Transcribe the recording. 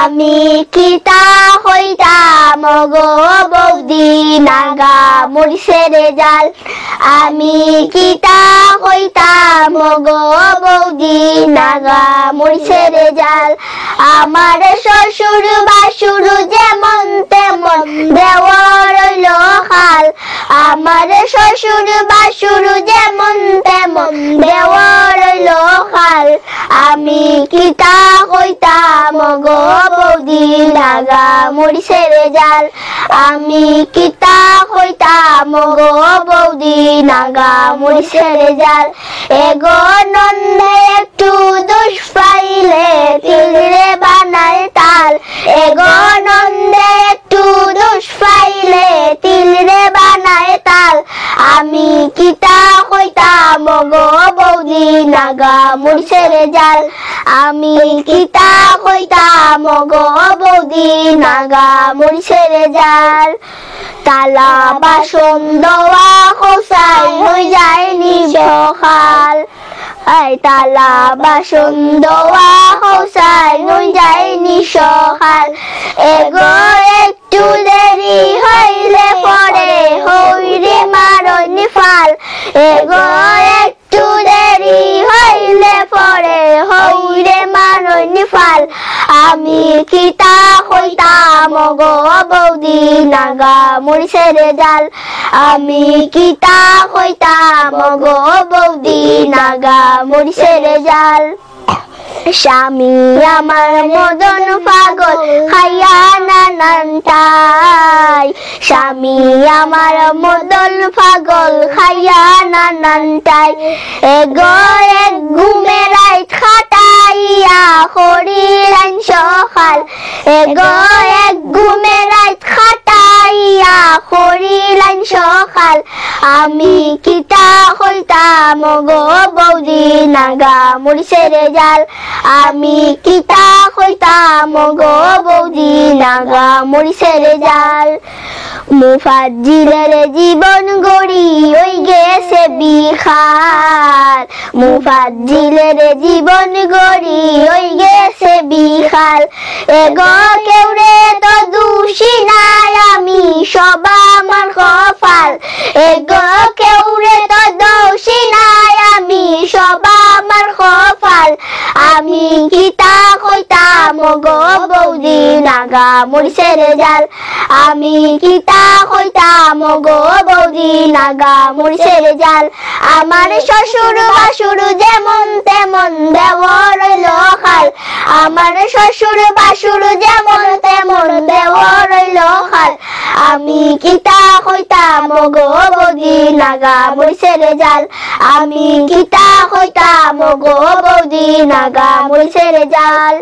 আমি কিতা হইতাম গো বৌদি নাগা মরিচের জাল আমি কিতা হইতাম গো বৌদি নাগা মরিচের জাল আমার শ্বশুর বাসুর যেমন তেমন দেওয়ার হইল খাল আমার শ্বশুর বাসুর যেমন তেমন দেওয়ার হইল খাল আমি কিতা হইতাম গো বৌদি নাগা মরিচের জাল আমি কিতা হইতাম গো বৌদি নাগা মরিচের জাল এগো নন্দে একটু দোষ পাইলে তিলরে বানায় তাল এগো নন্দে একটু দোষ পাইলে তিলরে বানায় তাল আমি কিতা হইতাম গো বৌদি নাগা মরিচের জাল আমি কিতা হইতাম গো বৌদি নাগা মরিচের জাল তালা বাসন দোয়া খোসাই হয়ে যায় নিবখাল এই তালা বাসন দোয়া খোসাই হয়ে যায় নিবখাল এগো একটু দেরি হইলে পরে হইরে মারণ ফাল এগো একটু দেরি হইলে পরে হইরে মারণ ফাল আমি কিতা হইতাম গো বৌদি নাগা মরিচের জাল আমি কিতা হইতাম গো বৌদি নাগা মরিচের জাল স্বামী আমার মদন পাগল খাইয়া নানান তাই স্বামী আমার মদন পাগল খাইয়া নানান তাই এগো এক ঘুমে রাত খাটাইয়া হরির সকাল এগো এক ঘুমে রাত খাটাইয়া হরির সকাল আমি কিতা হইতাম গো বৌদি নাগা মরিচের জাল আমি কিতা হইতাম গো বৌদি নাগা মরিচের জাল মুফাজ্জিলের জীবন গড়ি হই গেছে বিখাল মুফাজ্জিলের জীবন গড়ি হই গেছে বিখাল এগো কেউরে তো দোষী নাই আমি সব আমার কপাল এগো কেউরে তো দোষী নাই আমি সব আমার কপাল আমি কিতা হইতাম গো বৌদি নাগা মরিচের জাল আমি কিতা হইতাম গো বৌদি নাগা মরিচের জাল আমার শ্বশুর বাসুর যেমন তেমন দেওয়ার হইল খাল আমার শ্বশুর বাসুর যেমন তেমন দেওয়ার হইল খাল আমি কিতা হইতাম গো বৌদি নাগা মরিচের জাল আমি কিতা হইতাম গো বৌদি নাগা মরিচের জাল।